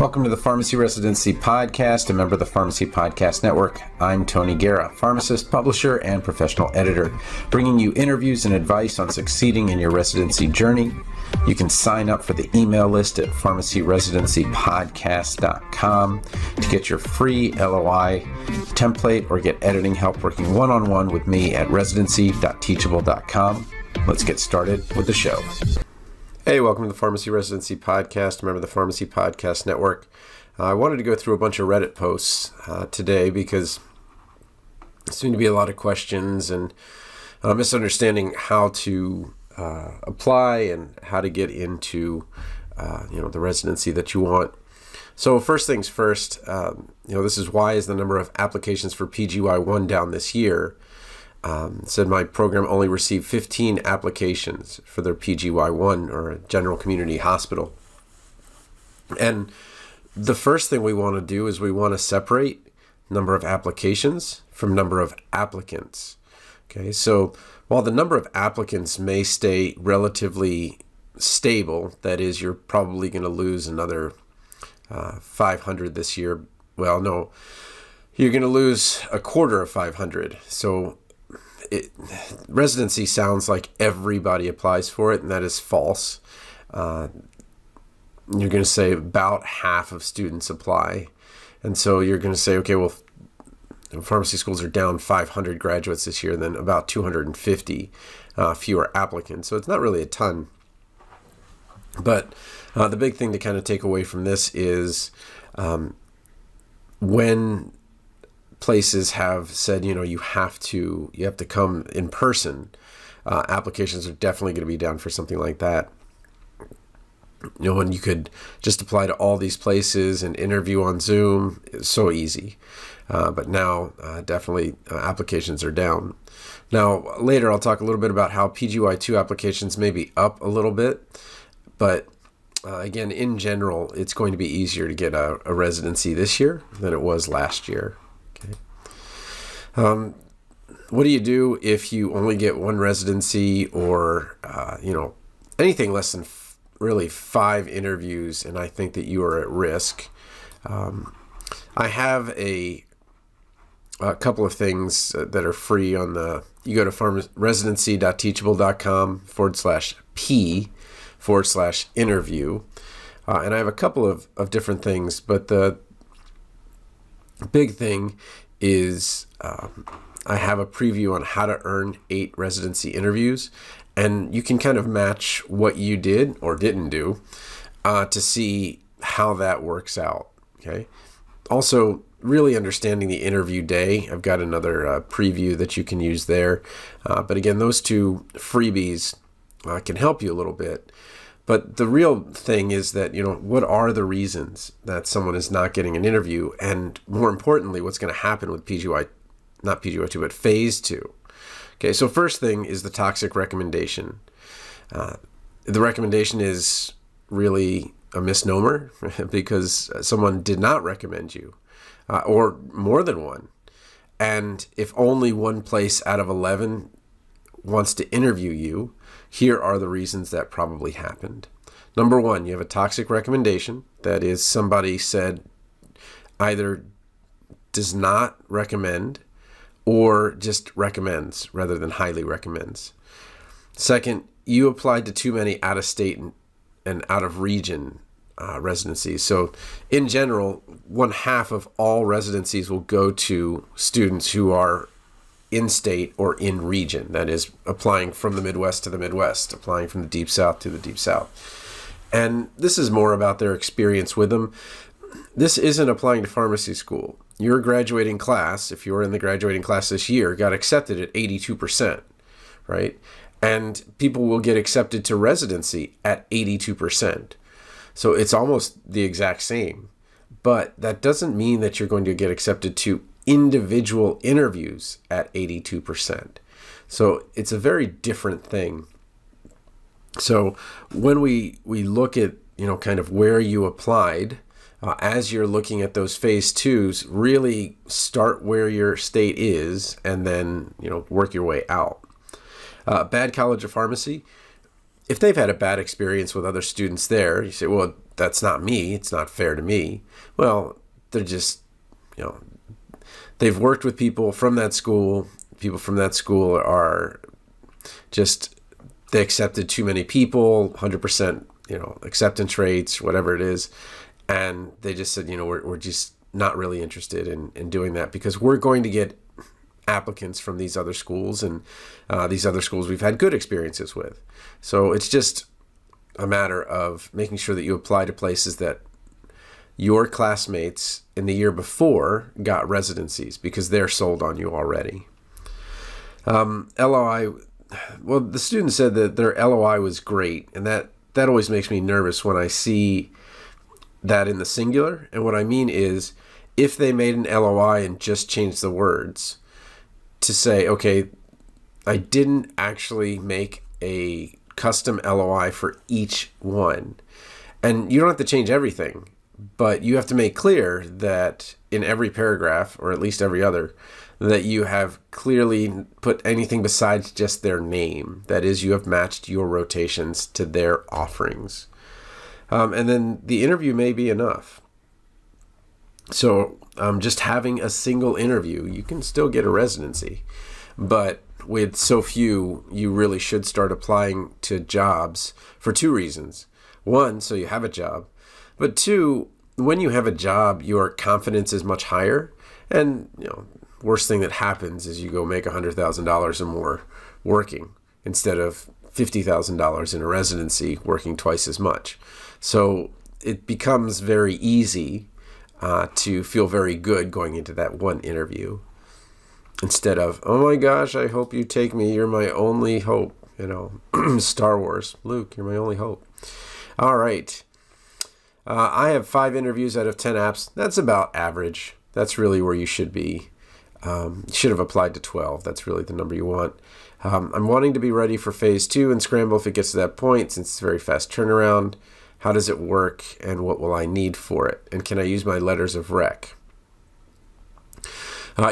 Welcome to the Pharmacy Residency Podcast, a member of the Pharmacy Podcast Network. I'm Tony Guerra, pharmacist, publisher, and professional editor, bringing you interviews and advice on succeeding in your residency journey. You can sign up for the email list at pharmacyresidencypodcast.com to get your free LOI template or get editing help working one-on-one with me at residency.teachable.com. Let's get started with the show. Hey, welcome to the Pharmacy Residency Podcast, a member of the Pharmacy Podcast Network. I wanted to go through a bunch of Reddit posts today because there seem to be a lot of questions and misunderstanding how to apply and how to get into the residency that you want. So first things first, this is why is the number of applications for PGY1 down this year. Said my program only received 15 applications for their PGY1 or a general community hospital. And the first thing we want to do is we want to separate number of applications from number of applicants. Okay, so while the number of applicants may stay relatively stable, that is, you're probably going to lose another 500 this year. Well, no, you're going to lose a quarter of 500. So residency sounds like everybody applies for it, and that is false. You're going to say about half of students apply. And so you're going to say, okay, well, pharmacy schools are down 500 graduates this year, then about 250 fewer applicants. So it's not really a ton. But the big thing to kind of take away from this is when places have said, you have to come in person, applications are definitely going to be down for something like that. When you could just apply to all these places and interview on Zoom, it's so easy. But now definitely applications are down. Now, later I'll talk a little bit about how PGY2 applications may be up a little bit. But again, in general, it's going to be easier to get a residency this year than it was last year. Okay. What do you do if you only get one residency or, anything less than really 5 interviews, and I think that you are at risk? I have a couple of things that are free on you go to residency.teachable.com/P/interview. And I have a couple of different things, but the big thing is I have a preview on how to earn 8 residency interviews, and you can kind of match what you did or didn't do to see how that works out. Okay. Also, really understanding the interview day. I've got another preview that you can use there. But again, those 2 freebies can help you a little bit. But the real thing is that, what are the reasons that someone is not getting an interview? And more importantly, what's going to happen with not PGY2, but phase 2. Okay, so first thing is the toxic recommendation. The recommendation is really a misnomer because someone did not recommend you, or more than one. And if only one place out of 11 wants to interview you, here are the reasons that probably happened. Number 1, you have a toxic recommendation. That is, somebody said either does not recommend or just recommends rather than highly recommends. Second, you applied to too many out-of-state and out-of-region residencies. So in general, 1/2 of all residencies will go to students who are in-state or in-region. That is, applying from the Midwest to the Midwest, applying from the Deep South to the Deep South. And this is more about their experience with them. This isn't applying to pharmacy school. Your graduating class, if you were in the graduating class this year, got accepted at 82%, right? And people will get accepted to residency at 82%. So it's almost the exact same. But that doesn't mean that you're going to get accepted to individual interviews at 82%. So it's a very different thing. So when we look at, kind of where you applied, as you're looking at those phase 2s, really start where your state is and then, work your way out. Bad College of Pharmacy, if they've had a bad experience with other students there, you say, well, that's not me. It's not fair to me. Well, they're just, you know, they've worked with people from that school. People from that school are just, they accepted too many people, 100%, acceptance rates, whatever it is. And they just said, we're just not really interested in doing that, because we're going to get applicants from these other schools, and these other schools we've had good experiences with. So it's just a matter of making sure that you apply to places that your classmates in the year before got residencies, because they're sold on you already. LOI, well, the student said that their LOI was great, and that always makes me nervous when I see that in the singular. And what I mean is, if they made an LOI and just changed the words to say, okay, I didn't actually make a custom LOI for each one. And you don't have to change everything, but you have to make clear that in every paragraph, or at least every other, that you have clearly put anything besides just their name. That is, you have matched your rotations to their offerings. And then the interview may be enough. So just having a single interview, you can still get a residency. But with so few, you really should start applying to jobs for two reasons. One, so you have a job. But two, when you have a job, your confidence is much higher. And, worst thing that happens is you go make $100,000 or more working instead of $50,000 in a residency working twice as much. So it becomes very easy to feel very good going into that one interview, instead of, oh my gosh, I hope you take me. You're my only hope. Star Wars. Luke, you're my only hope. All right. I have 5 interviews out of 10 apps. That's about average. That's really where you should be. You should have applied to 12. That's really the number you want. I'm wanting to be ready for phase 2 and scramble if it gets to that point, since it's a very fast turnaround. How does it work, and what will I need for it? And can I use my letters of rec?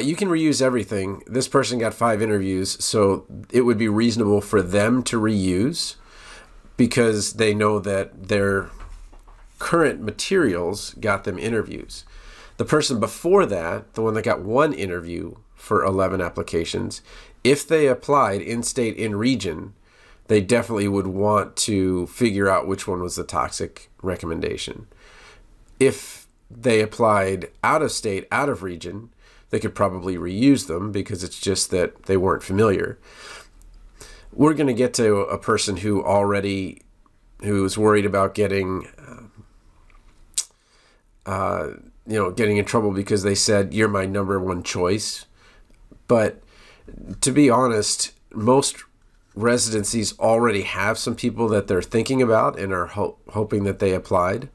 You can reuse everything. This person got 5 interviews, so it would be reasonable for them to reuse, because they know that their current materials got them interviews. The person before that, the one that got 1 interview for 11 applications, if they applied in-state, in-region, they definitely would want to figure out which one was the toxic recommendation. If they applied out of state, out of region, they could probably reuse them, because it's just that they weren't familiar. We're going to get to a person who's worried about getting getting in trouble because they said, you're my number one choice. But to be honest, most residencies already have some people that they're thinking about and are hoping that they applied.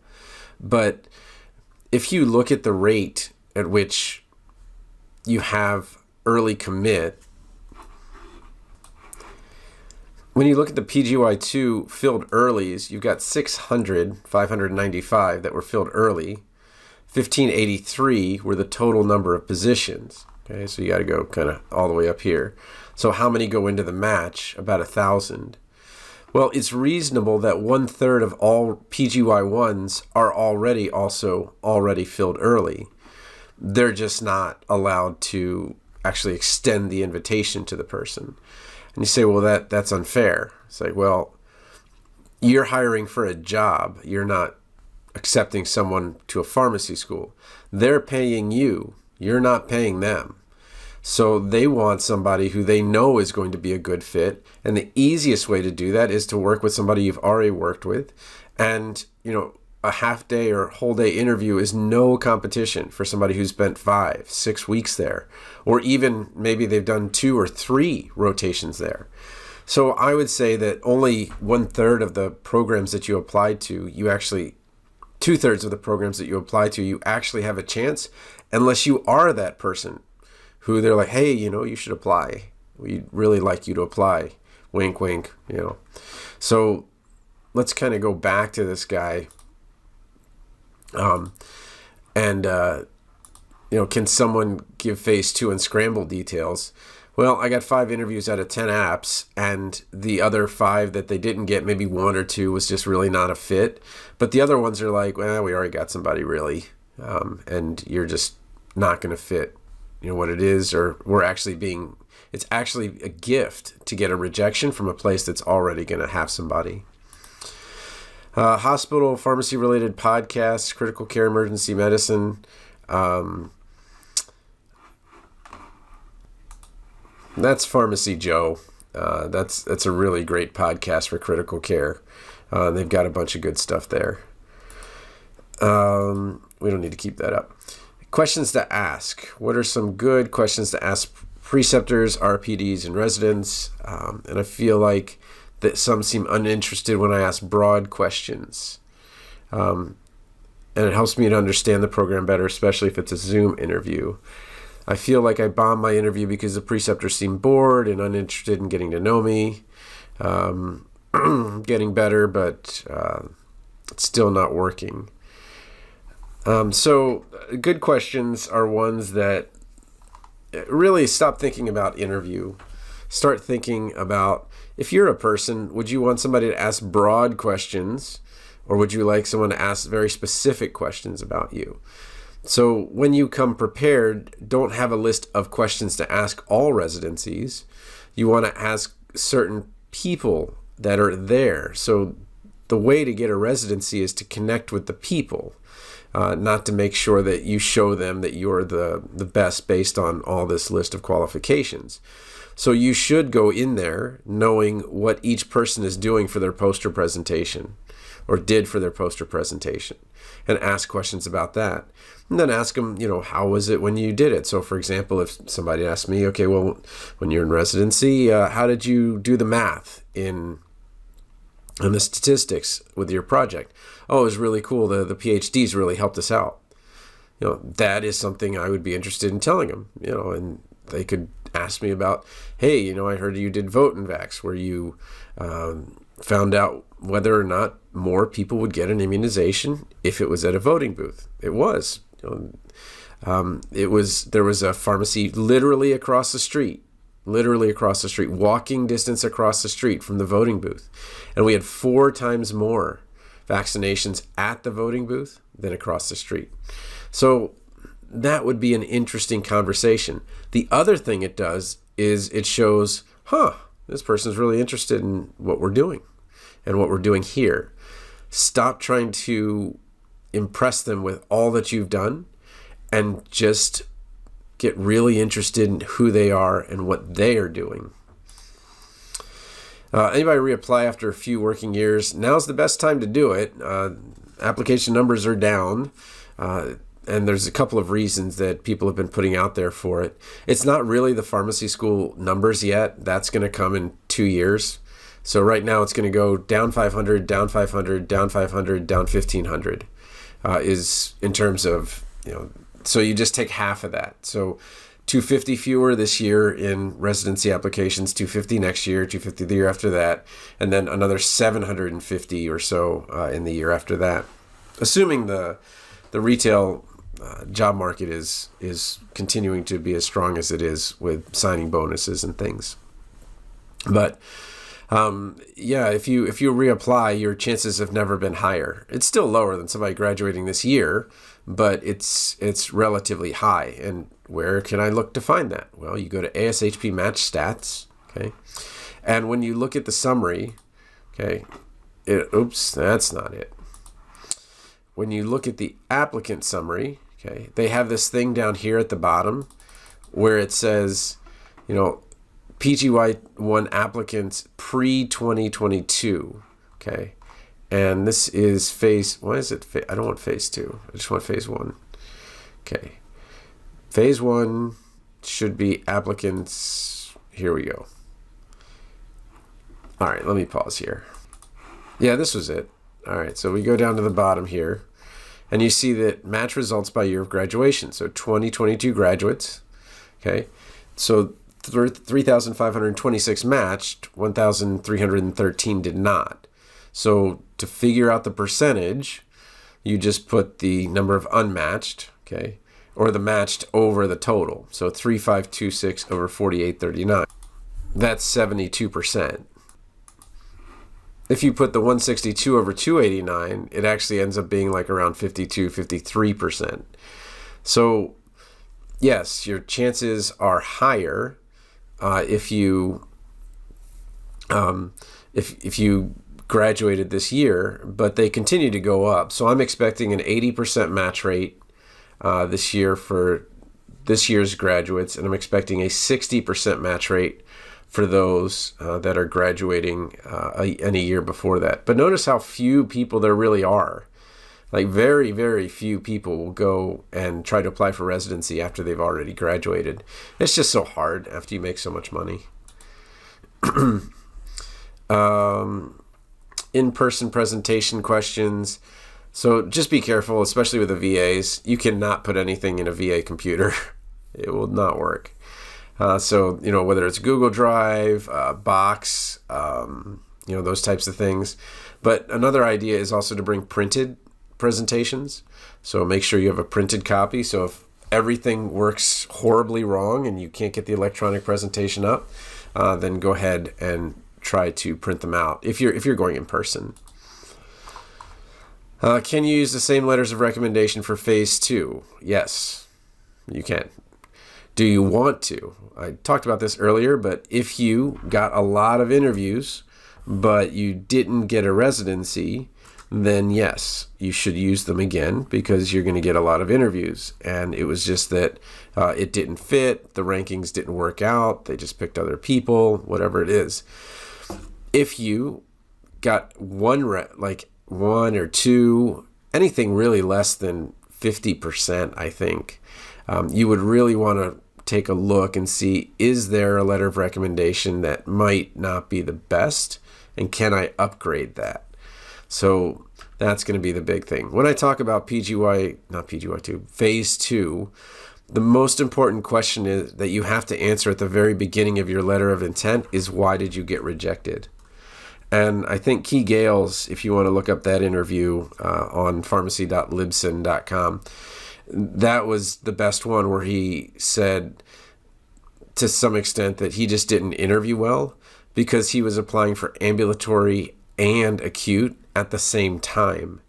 But if you look at the rate at which you have early commit, when you look at the PGY2 filled earlies, you've got 595 that were filled early. 1583 were the total number of positions. Okay, so you got to go kind of all the way up here. So how many go into the match? About 1,000. Well, it's reasonable that 1/3 of all PGY1s are already filled early. They're just not allowed to actually extend the invitation to the person. And you say, well, that's unfair. It's like, well, you're hiring for a job. You're not accepting someone to a pharmacy school. They're paying you. You're not paying them. So they want somebody who they know is going to be a good fit. And the easiest way to do that is to work with somebody you've already worked with. And, a half day or whole day interview is no competition for somebody who's spent 5-6 weeks there. Or even maybe they've done 2 or 3 rotations there. So I would say that only 1/3 of the programs that you applied to, 2/3 of the programs that you apply to, you actually have a chance, unless you are that person who they're like, hey, you should apply. We'd really like you to apply. Wink, wink, So let's kind of go back to this guy. Can someone give phase 2 and scramble details? Well, I got 5 interviews out of 10 apps, and the other 5 that they didn't get, maybe 1 or 2 was just really not a fit. But the other ones are like, well, we already got somebody really, and you're just not going to fit, what it is, or it's actually a gift to get a rejection from a place that's already going to have somebody. Hospital, pharmacy-related podcasts, critical care, emergency medicine. That's Pharmacy Joe. That's a really great podcast for critical care. They've got a bunch of good stuff there. We don't need to keep that up. Questions to ask. What are some good questions to ask preceptors, RPDs, and residents? And I feel like that some seem uninterested when I ask broad questions. And it helps me to understand the program better, especially if it's a Zoom interview. I feel like I bombed my interview because the preceptors seemed bored and uninterested in getting to know me. Getting better, but it's still not working. So good questions are ones that really stop thinking about interview. Start thinking about, if you're a person, would you want somebody to ask broad questions, or would you like someone to ask very specific questions about you? So when you come prepared, don't have a list of questions to ask all residencies. You want to ask certain people that are there. So the way to get a residency is to connect with the people, not to make sure that you show them that you're the best based on all this list of qualifications. So you should go in there knowing what each person is doing for their poster presentation, or did for their poster presentation, and ask questions about that. And then ask them, how was it when you did it? So for example, if somebody asked me, okay, well, when you're in residency, how did you do the math in the statistics with your project? Oh, it was really cool. The PhDs really helped us out. That is something I would be interested in telling them, and they could ask me about, hey, I heard you did vote and vax, where you found out whether or not more people would get an immunization if it was at a voting booth. It was. There was a pharmacy literally across the street, walking distance across the street from the voting booth. And we had 4 times more vaccinations at the voting booth than across the street. So that would be an interesting conversation. The other thing it does is it shows, this person's really interested in what we're doing and what we're doing here. Stop trying to impress them with all that you've done, and just get really interested in who they are and what they are doing. Anybody reapply after a few working years? Now's the best time to do it. Application numbers are down, and there's a couple of reasons that people have been putting out there for it. It's not really the pharmacy school numbers yet. That's going to come in 2 years. So right now it's going to go down 500, down 500, down 500, down 1,500 is in terms of, so you just take half of that. So 250 fewer this year in residency applications, 250 next year, 250 the year after that, and then another 750 or so in the year after that. Assuming the retail job market is continuing to be as strong as it is with signing bonuses and things. But if you reapply, your chances have never been higher. It's still lower than somebody graduating this year, but it's relatively high. And where can I look to find that? Well, you go to ASHP Match Stats, okay? And when you look at the summary, okay, that's not it. When you look at the applicant summary, okay, they have this thing down here at the bottom where it says, PGY1 applicants pre-2022, okay? And this is phase, why is it, I don't want phase 2, I just want phase 1. Okay, phase 1 should be applicants, here we go. All right, let me pause here. Yeah, this was it. All right, so we go down to the bottom here, and you see that match results by year of graduation. So 2022 graduates, okay? So 3,526 matched, 1,313 did not. So to figure out the percentage, you just put the number of unmatched, okay, or the matched over the total. So 3526 over 4839. That's 72%. If you put the 162 over 289, it actually ends up being like around 52, 53%. So yes, your chances are higher if you graduated this year, but they continue to go up. So I'm expecting an 80% match rate this year for this year's graduates, and I'm expecting a 60% match rate for those that are graduating in a year before that. But notice how few people there really are. Like very, very few people will go and try to apply for residency after they've already graduated. It's just so hard after you make so much money. In-person presentation questions. So just be careful, especially with the VAs. You cannot put anything in a VA computer. It will not work. So, whether it's Google Drive, Box, those types of things. But another idea is also to bring printed presentations. So make sure you have a printed copy. So if everything works horribly wrong and you can't get the electronic presentation up, then go ahead and try to print them out if you're going in person. Can you use the same letters of recommendation for phase 2? Yes, you can. Do you want to? I talked about this earlier, but if you got a lot of interviews, but you didn't get a residency, then yes, you should use them again because you're going to get a lot of interviews. And it was just that it didn't fit, the rankings didn't work out, they just picked other people, whatever it is. If you got one or two, anything really less than 50%, I think, you would really want to take a look and see, is there a letter of recommendation that might not be the best, and can I upgrade that? So that's going to be the big thing. When I talk about phase 2, the most important question is that you have to answer at the very beginning of your letter of intent is, why did you get rejected? And I think Key Gales, if you want to look up that interview on pharmacy.libsyn.com, that was the best one, where he said to some extent that he just didn't interview well because he was applying for ambulatory and acute at the same time,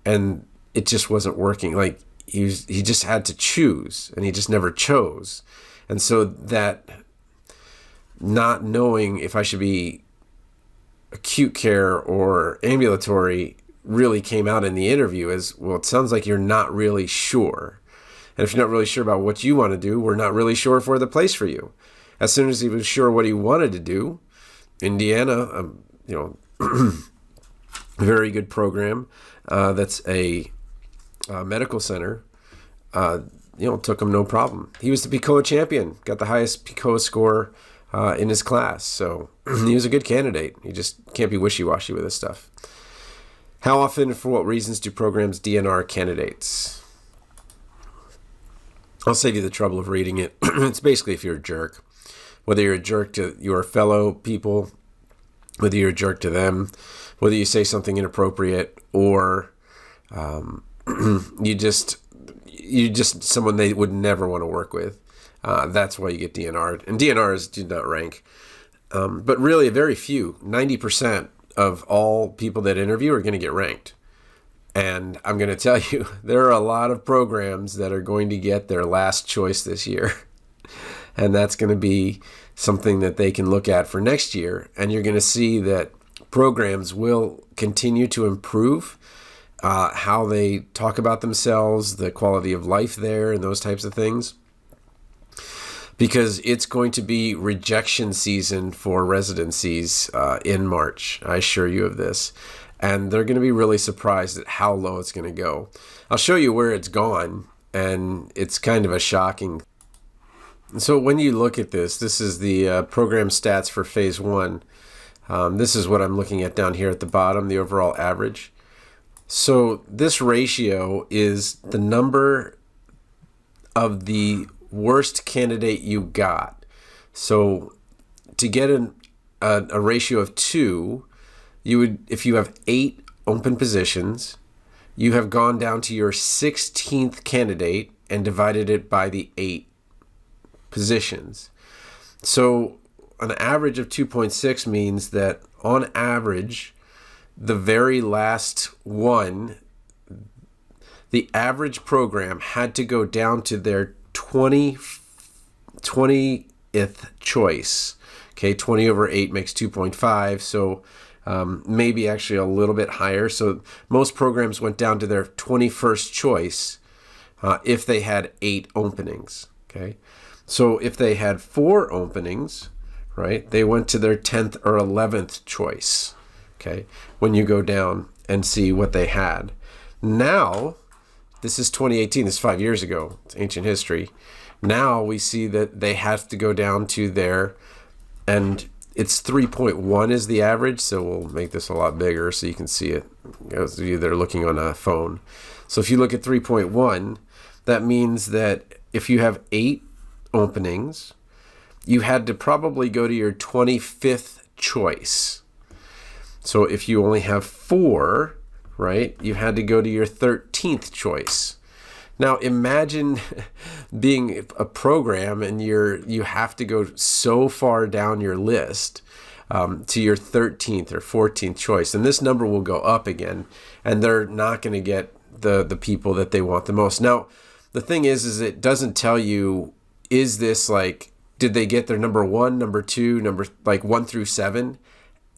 and it just wasn't working. Like he just had to choose, and he just never chose. And so that not knowing if I should be acute care or ambulatory really came out in the interview as, well, it sounds like you're not really sure. And if you're not really sure about what you want to do, we're not really sure if we're the place for you. As soon as he was sure what he wanted to do, Indiana, very good program. That's a medical center. Took him no problem. He was the PICOA champion, got the highest PICOA score in his class. So he was a good candidate. You just can't be wishy-washy with this stuff. How often, for what reasons, do programs DNR candidates? I'll save you the trouble of reading it. It's basically if you're a jerk. Whether you're a jerk to your fellow people, whether you're a jerk to them, whether you say something inappropriate, or you just someone they would never want to work with. That's why you get DNR'd. And DNRs do not rank. But really, very few, 90% of all people that interview are going to get ranked. And I'm going to tell you, there are a lot of programs that are going to get their last choice this year. And that's going to be something that they can look at for next year. And you're going to see that programs will continue to improve how they talk about themselves, the quality of life there, and those types of things. Because it's going to be rejection season for residencies in March. I assure you of this. And they're going to be really surprised at how low it's going to go. I'll show you where it's gone, and it's kind of a shocking. So when you look at this is the program stats for phase 1. This is what I'm looking at down here at the bottom, the overall average. So this ratio is the number of the worst candidate you got. So to get a ratio of 2, you would, if you have 8 open positions, you have gone down to your 16th candidate and divided it by the 8 positions. So an average of 2.6 means that on average, the very last one, the average program had to go down to their 20th choice. Okay, 20 over 8 makes 2.5, so maybe actually a little bit higher. So most programs went down to their 21st choice if they had 8 openings. Okay, so if they had 4 openings, right, they went to their 10th or 11th choice. Okay, when you go down and see what they had. Now, this is 2018, this is 5 years ago, it's ancient history. Now we see that they have to go down to their, and it's 3.1 is the average, so we'll make this a lot bigger so you can see it, those of you that are looking on a phone. So if you look at 3.1, that means that if you have 8 openings, you had to probably go to your 25th choice. So if you only have 4, right, you had to go to your 13th choice. Now imagine being a program and you have to go so far down your list to your 13th or 14th choice, and this number will go up again, and they're not going to get the people that they want the most. Now the thing is it doesn't tell you, is this like, did they get their number 1, number 2, number like 1 through 7,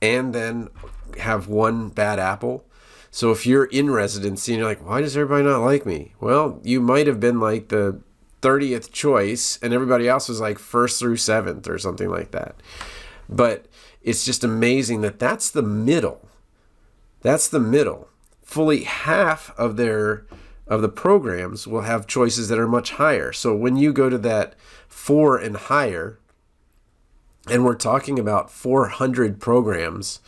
and then have one bad apple? So if you're in residency and you're like, why does everybody not like me? Well, you might have been like the 30th choice and everybody else was like 1st through 7th or something like that. But it's just amazing that that's the middle. That's the middle. Fully half of the programs will have choices that are much higher. So when you go to that 4 and higher, and we're talking about 400 programs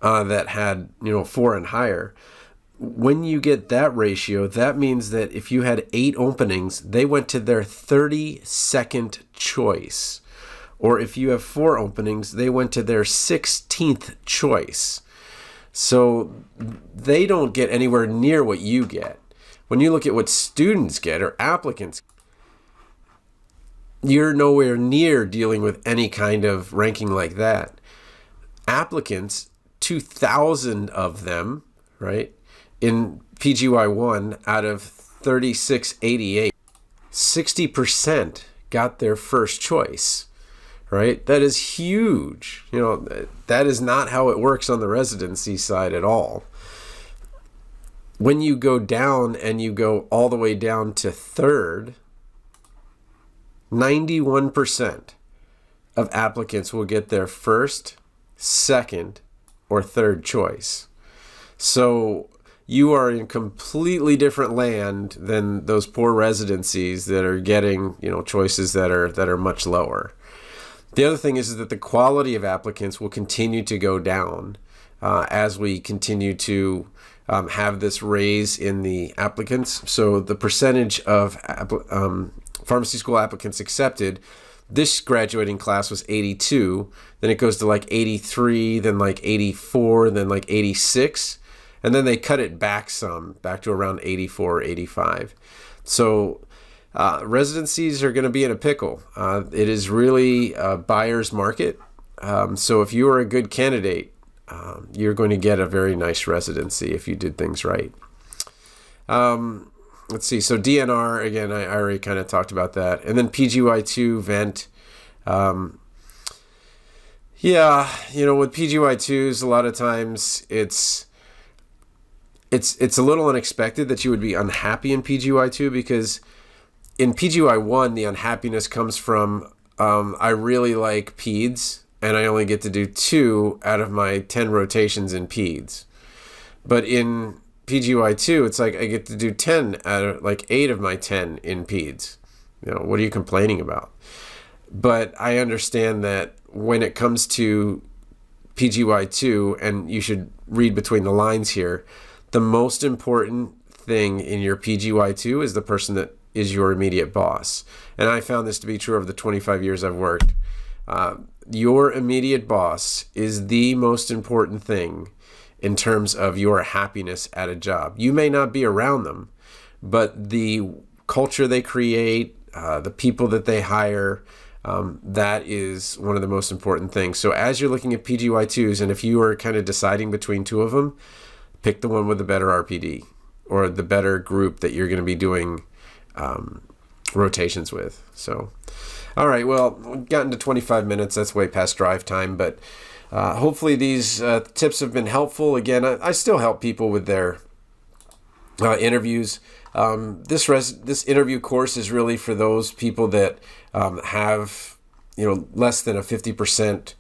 that had 4 and higher, when you get that ratio, that means that if you had 8 openings, they went to their 32nd choice. Or if you have 4 openings, they went to their 16th choice. So they don't get anywhere near what you get. When you look at what students get or applicants, you're nowhere near dealing with any kind of ranking like that. Applicants, 2,000 of them, right, in PGY1 out of 3688, 60% got their first choice, right? That is huge. That is not how it works on the residency side at all. When you go down and you go all the way down to 3rd, 91% of applicants will get their 1st, 2nd, or 3rd choice. So you are in completely different land than those poor residencies that are getting, choices that are much lower. The other thing is that the quality of applicants will continue to go down as we continue to have this raise in the applicants. So the percentage of pharmacy school applicants accepted, this graduating class was 82, then it goes to like 83, then like 84, then like 86, and then they cut it back some, back to around 84, 85. So residencies are going to be in a pickle. It is really a buyer's market. So if you are a good candidate, you're going to get a very nice residency if you did things right. Let's see. So DNR, again, I already kind of talked about that. And then PGY2 vent. With PGY2s, a lot of times it's a little unexpected that you would be unhappy in PGY2, because in PGY1, the unhappiness comes from I really like peds, and I only get to do 2 out of my 10 rotations in peds. But in PGY2, it's like I get to do 10 out of like 8 of my 10 in peds. What are you complaining about? But I understand that when it comes to PGY2, and you should read between the lines here, the most important thing in your PGY2 is the person that is your immediate boss. And I found this to be true over the 25 years I've worked. Your immediate boss is the most important thing in terms of your happiness at a job. You may not be around them, but the culture they create, the people that they hire. That is one of the most important things. So as you're looking at PGY2s, and if you are kind of deciding between two of them, pick the one with the better RPD or the better group that you're going to be doing rotations with. So, all right, well, we've gotten to 25 minutes. That's way past drive time, but hopefully these tips have been helpful. Again, I still help people with their interviews. This interview course is really for those people that have less than a 50%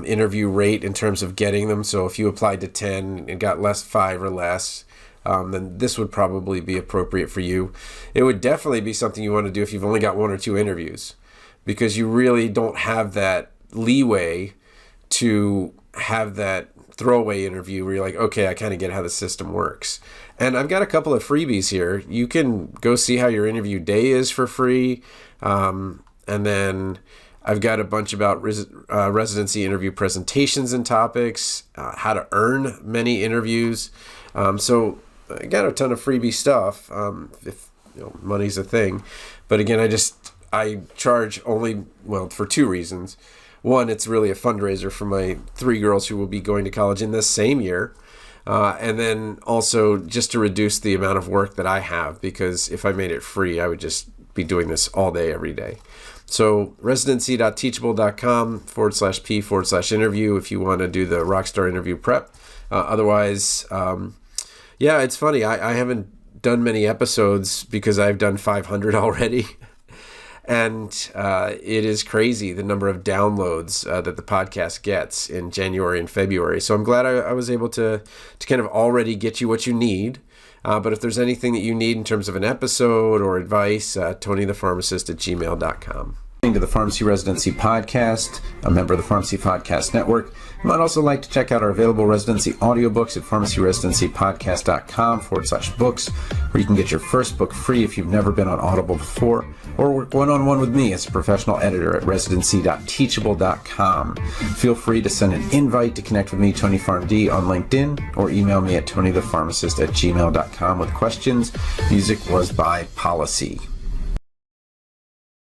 interview rate in terms of getting them. So if you applied to 10 and got 5 or less, then this would probably be appropriate for you. It would definitely be something you want to do if you've only got 1 or 2 interviews, because you really don't have that leeway to have that throwaway interview where you're like, okay, I kind of get how the system works. And I've got a couple of freebies here. You can go see how your interview day is for free. And then I've got a bunch about residency interview presentations and topics, how to earn many interviews. So I got a ton of freebie stuff, if money's a thing. But again, I charge only, for 2 reasons. One, it's really a fundraiser for my 3 girls who will be going to college in this same year. And then also just to reduce the amount of work that I have, because if I made it free, I would just be doing this all day, every day. So residency.teachable.com/P/interview if you want to do the Rockstar interview prep. Otherwise, it's funny. I haven't done many episodes because I've done 500 already. And it is crazy the number of downloads that the podcast gets in January and February. So I'm glad I was able to kind of already get you what you need. But if there's anything that you need in terms of an episode or advice, TonyThePharmacist@gmail.com. To the Pharmacy Residency Podcast, a member of the Pharmacy Podcast Network. You might also like to check out our available residency audiobooks at pharmacyresidencypodcast.com/books, where you can get your first book free if you've never been on Audible before, or work one-on-one with me as a professional editor at residency.teachable.com. Feel free to send an invite to connect with me, Tony PharmD, on LinkedIn, or email me at TonyThePharmacist@gmail.com with questions. Music was by Policy.